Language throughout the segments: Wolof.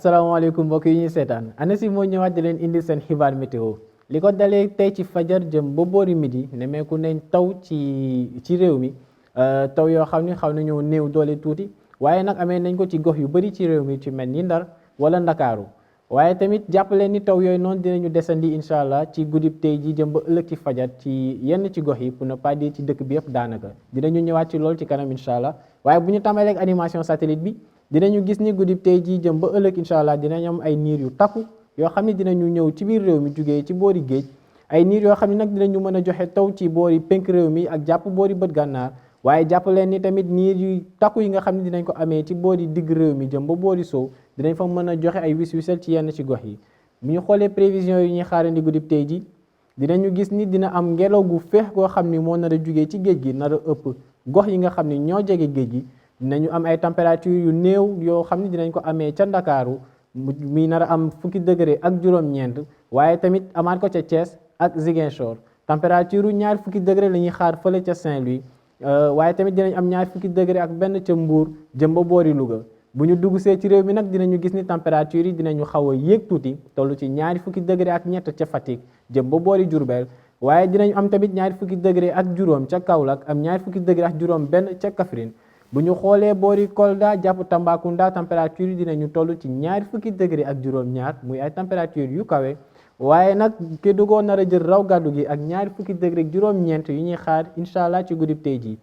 asalaamaaleykum mbokk yi ñuy seetaan ANACIM moo ñëwaat di leen indi seen xibaar météo li ko dalee tey ci fajar jëm ba boori midi nemeeku nañ taw ci réew mi taw yoo xam ne xaw nañoo néew doole tuuti waaye nag amee nañ ko ci gox yu bëri ci réew mi ci mel ni Ndar wala Ndakaaru waaye tamit jàppaleen ni taw yooyu noonu dinañu desandi incha allah ci guddib tey ji jëm ba ëllëg ci fajar ci yenn ci gox yi pour ne pas dire ci dëkk bi yëpp daanaka dinañu ñëwaat ci loolu ci kanam incha allah waaye bu ñu tàmbalee ak animation satellite bi dinañu gis ni guddib tey jii jëm ba ëllëg incha allah dinañ am ay niir yu takku yoo xam ne dinañu ñëw ci biir réew mi jugee ci boori géej ay niir yoo xam ne nag dinañu mën a joxe taw ci boori penk réew mi ak jàpp boori bët gànnaar waaye jàpp leen ni tamit niir yu takku yi nga xam ne dinañ ko amee ci boori digg réew mi jëm ba boori sow dinañ fa mën a joxe ay wis-wisal ci yenn ci gox yi bu ñu xoolee prévision yi ñuy xaarandi guddib tey ji dinañu gis ni dina am ngelaw gu feex goo xam ni moo nar a jugee ci géej gi nar a ëpp gox yi nga xam ne ñoo jege géej gi dinañu am ay température yu néew yoo xam ne dinañ ko amee ca Ndakaaru mi nar a am fukki degré ak juróom-ñeent waaye tamit amaat ko ca Thiès ak Ziguinchor température ñaar fukki degré la ñuy xaar fële ca Saint-Louis waaye tamit dinañ am ñaar fukki degré ak benn ca Mbour jëm ba boori Louga bu ñu dugg see ci réew mi nag dinañu gis ni température yi dinañu xaw a yéeg tuuti toll ci ñaari fukki degré ak ñett ca Fatick jëm ba boori Diourbel waaye dinañ am tamit ñaari fukki degré ak juróom ca Kaolack am ñaari fukki degré ak juróom benn ca Kaffrine bu ñu xoolee boori Kolda jàpp Tambacounda température yi dinañu toll ci ñaari fukki degré ak juróom-ñaar muy ay température yu kawe waaye nag Kédougou nar a jël raw gàddu gi ak ñaari fukki degré ak juróom-ñeent yu ñuy xaar incha allah ci guddib tey ji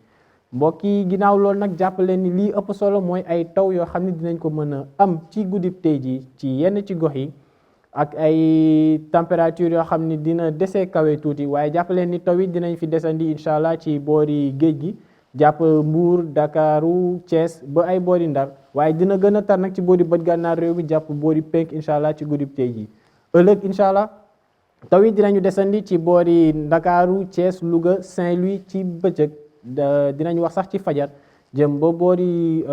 mbokk yi ginnaaw loolu nag jàpp leen ni lii ëpp solo mooy ay taw yoo xam ne dinañ ko mën a am ci guddib tey ji ci yenn ci gox yi ak ay température yoo xam ne dina desee kawe tuuti waaye jàpp leen ni taw yi dinañ fi desandi incha allah ci boori géej gi jàpp Mbour Dakaru Thiès ba ay boori Ndar waaye dina gën a tar nag ci boori bët gànnaar réew mi jàpp boori penk incha allah ci guddib tey ji ëllëg incha allah taw yi dinañu desandi ci boori Ndakaaru Thiès Louga Saint-Louis ci bëccëg dinañ wax sax ci fajar jëm ba boori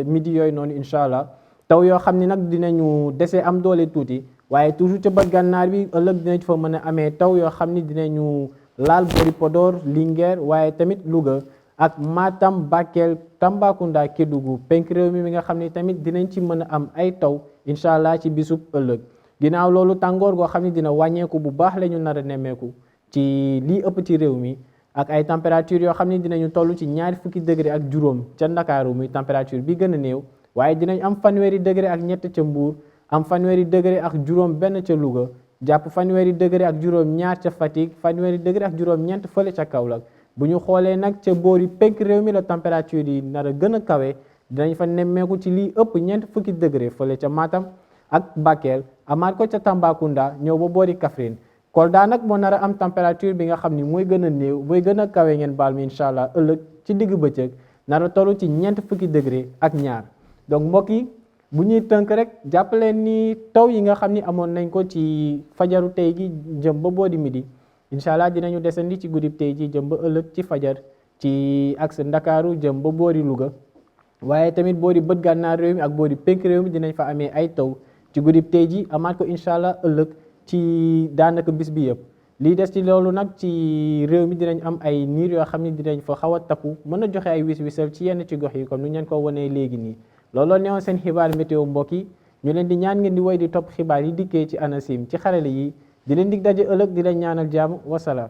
midi yooyu noonu incha allah taw yoo xam ne nag dinañu desee am doole tuuti waaye toujours ca bët gànnaar bi ëllëg dinañ fa mën a amee taw yoo xam ne dinañu laal boori Podor Linguère waaye tamit Louga ak Matam Bakel Tambacounda Kédougou penk réew mi nga xam ne tamit dinañ ci mën a am ay taw incha allah ci bisub ëllëg ginnaaw loolu tàngoor goo xam ne dina wàññeeku bu baax la ñu nar a nemmeeku ci lii ëpp ci réew mi ak ay température yoo xam ne dinañu toll ci ñaari fukki degré ak juróom ca Ndakaaru muy température bi gën a néew waaye dinañ am fanweeri degré ak ñett ca Mbour am fanweeri degré ak juróom benn ca Louga jàpp fanweeri degré ak juróom ñaar ca Fatick fanweeri degré ak juróom ñeent fële ca Kaolack bu ñu xoolee nag ca boori penk réew mi la température yi nar a gën a kawe dinañ fa nemmeeku ci lii ëpp ñeent fukki degré fële ca Matam ak Bakel amaat ko ca Tambacounda ñëw ba boori Kaffrine Kolda nag moo nar a am température bi nga xam ni mooy gën a néew mooy gën a kawe ngeen baal mi incha allah ëllëg ci digg bëccëg nar a toll ci ñeent fukki degré ak ñaar donc mbokk yi bu ñuy tënk rek jàppaleen ni taw yi nga xam ni amoon nañ ko ci fajaru tey gi jëm ba boori midi incha allah dinañu desandi ci guddib tey ji jëm ba ëllëg ci fajar ci axe Ndakaaru jëm ba boori Louga waaye tamit boori bët gànnaar réew mi ak boori penk réew mi dinañ fa amee ay taw ci guddib tey ji amaat ko incha allah ëllëg ci daanaka bis bi yëpp lii des ci loolu nag ci réew mi dinañ am ay niir yoo xam ne dinañ fa xaw a takku mën a joxe ay wis-wisal ci yenn ci gox yi comme ni ñu leen ko wanee léegi nii looloo newoon seen xibaar météo mbokk yi ñu leen di ñaan ngeen di woy di topp xibaar yi dikkee ci ANACIM ci xarale yi di leen dig daje ëllëg di leen ñaanal jàmm wasalaam